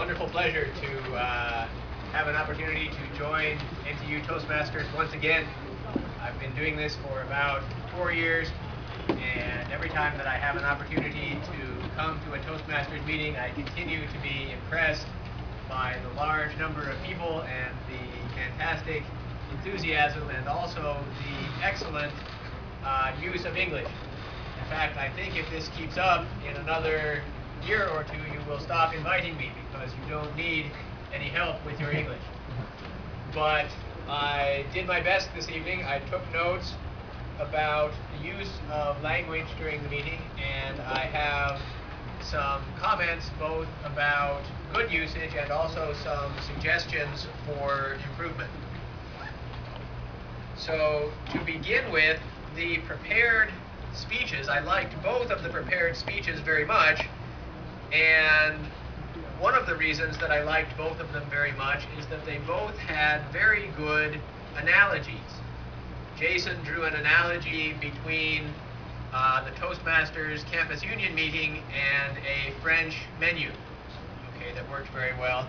wonderful pleasure to have an opportunity to join NTU Toastmasters once again. I've been doing this for about 4 years, and every time that I have an opportunity to come to a Toastmasters meeting, I continue to be impressed by the large number of people and the fantastic enthusiasm and also the excellent use of English. In fact, I think if this keeps up in another year or two, you will stop inviting me because you don't need any help with your English. But I did my best this evening. I took notes about the use of language during the meeting, and I have some comments both about good usage and also some suggestions for improvement. So to begin with, the prepared speeches, I liked both of the prepared speeches very much, and one of the reasons that I liked both of them very much is that they both had very good analogies. Jason drew an analogy between the Toastmasters Campus Union meeting and a French menu, okay, that worked very well.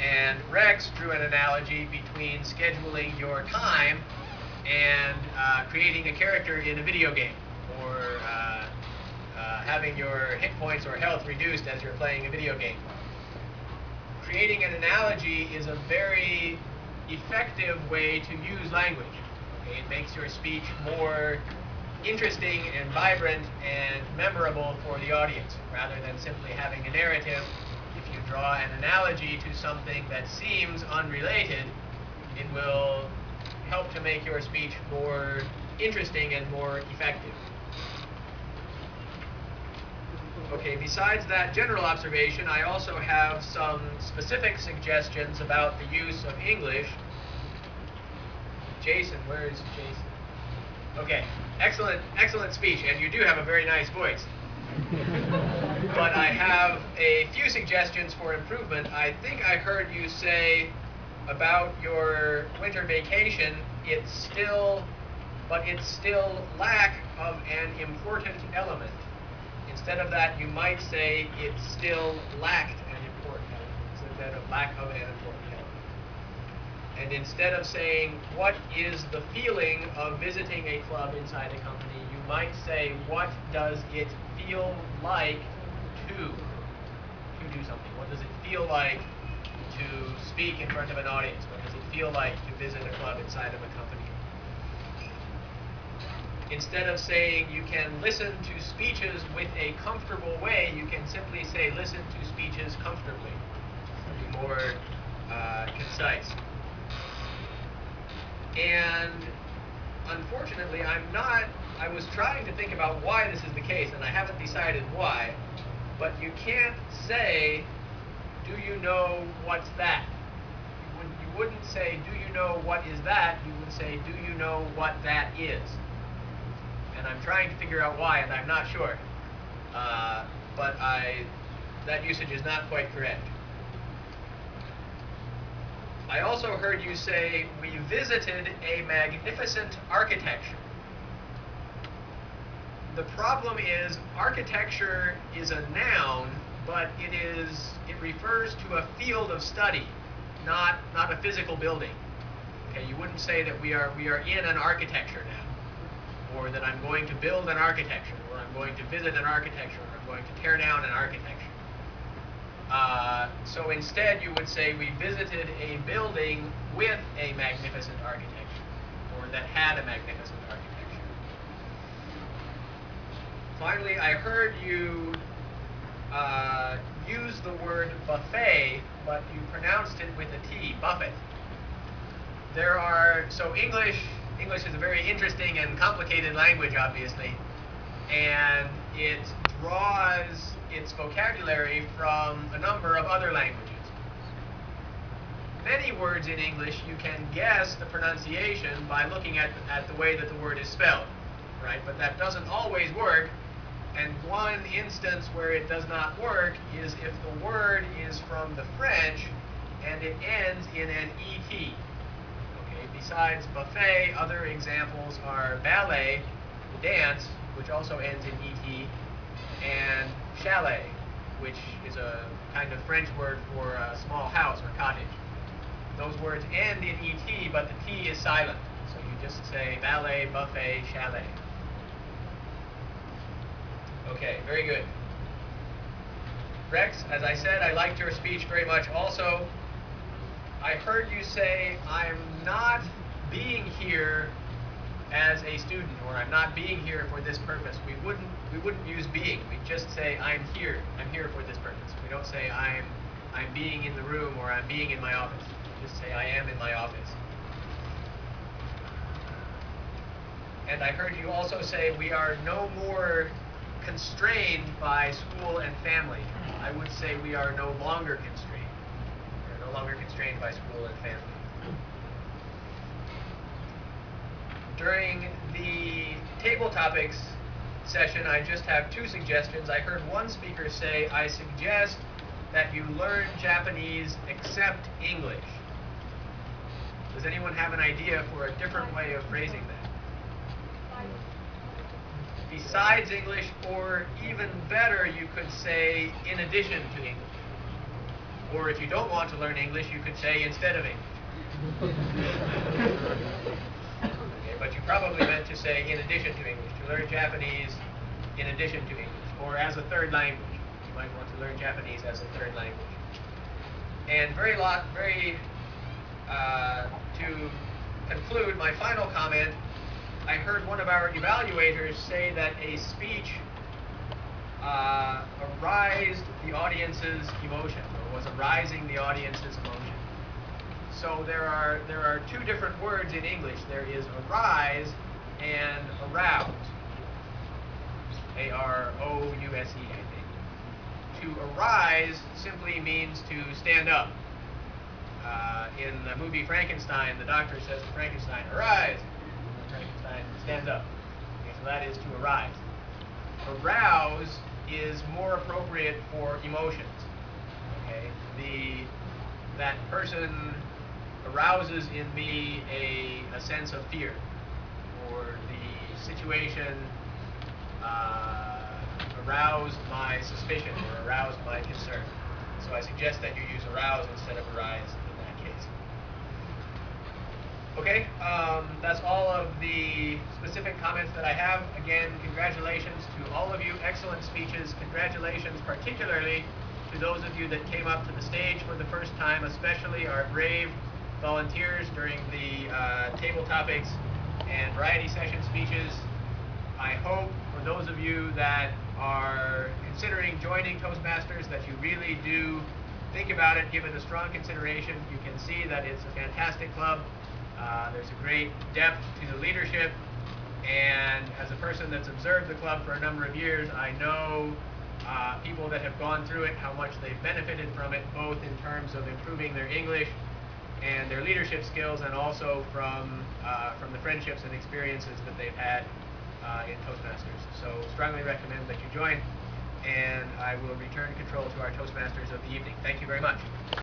And Rex drew an analogy between scheduling your time and creating a character in a video game, or having your hit points or health reduced as you're playing a video game. Creating an analogy is a very effective way to use language. Okay? It makes your speech more interesting and vibrant and memorable for the audience, rather than simply having a narrative. If you draw an analogy to something that seems unrelated, it will help to make your speech more interesting and more effective. Okay, besides that general observation, I also have some specific suggestions about the use of English. Jason, where is Jason? Okay, excellent speech, and you do have a very nice voice. But I have a few suggestions for improvement. I think I heard you say about your winter vacation, it's still lack of an important element. Instead of that, you might say it still lacked an important element, instead of lack of an important element. And instead of saying, what is the feeling of visiting a club inside a company, you might say, what does it feel like to do something? What does it feel like to speak in front of an audience? What does it feel like to visit a club inside of a company? Instead of saying you can listen to speeches with a comfortable way, you can simply say listen to speeches comfortably. Be more concise. And unfortunately, I was trying to think about why this is the case, and I haven't decided why, but you can't say, do you know what's that? You wouldn't say, do you know what is that? You would say, do you know what that is? And I'm trying to figure out why, and I'm not sure. But that usage is not quite correct. I also heard you say, we visited a magnificent architecture. The problem is, architecture is a noun, but it refers to a field of study, not a physical building. Okay, you wouldn't say that we are in an architecture now, or that I'm going to build an architecture, or I'm going to visit an architecture, or I'm going to tear down an architecture. So instead you would say we visited a building with a magnificent architecture, or that had a magnificent architecture. Finally, I heard you use the word buffet, but you pronounced it with a T, buffet. So English is a very interesting and complicated language, obviously, and it draws its vocabulary from a number of other languages. Many words in English, you can guess the pronunciation by looking at the way that the word is spelled, right? But that doesn't always work, and one instance where it does not work is if the word is from the French and it ends in an ET. Okay, besides buffet, other examples are ballet, dance, which also ends in ET, and chalet. which is a kind of French word for a small house or cottage. Those words end in et, but the t is silent. So you just say valet, buffet, chalet. Okay, very good. Rex, as I said, I liked your speech very much also. I heard you say, I'm not being here as a student, or I'm not being here for this purpose. We wouldn't use being. We'd just say, I'm here for this purpose. We don't say, I'm being in the room, or I'm being in my office. We just say, I am in my office. And I heard you also say, we are no more constrained by school and family. I would say we are no longer constrained. We are no longer constrained by school and family. During the table topics session, I just have two suggestions. I heard one speaker say, I suggest that you learn Japanese except English. Does anyone have an idea for a different way of phrasing that? Besides English, or even better, you could say in addition to English. Or if you don't want to learn English, you could say instead of English. Okay, but you probably meant to say in addition to English, to learn Japanese in addition to English, or as a third language. You might want to learn Japanese as a third language. And to conclude my final comment, I heard one of our evaluators say that a speech aroused the audience's emotion, or was arising the audience's emotion. So there are two different words in English. There is arise and arouse. A-R-O-U-S-E, I think. To arise simply means to stand up. In the movie Frankenstein, the doctor says to Frankenstein, arise! Frankenstein stands up. Okay, so that is to arise. Arouse is more appropriate for emotions. Okay, that person arouses in me a sense of fear, or the situation aroused my suspicion, or aroused my concern. So I suggest that you use arouse instead of arise in that case. Okay, that's all of the specific comments that I have. Again, congratulations to all of you. Excellent speeches. Congratulations particularly to those of you that came up to the stage for the first time, especially our brave volunteers during the table topics and variety session speeches. I hope for those of you that are considering joining Toastmasters that you really do think about it, give it a strong consideration. You can see that it's a fantastic club. There's a great depth to the leadership, and as a person that's observed the club for a number of years, I know people that have gone through it, how much they've benefited from it, both in terms of improving their English and their leadership skills, and also from the friendships and experiences that they've had in Toastmasters. So strongly recommend that you join, and I will return control to our Toastmasters of the evening. Thank you very much.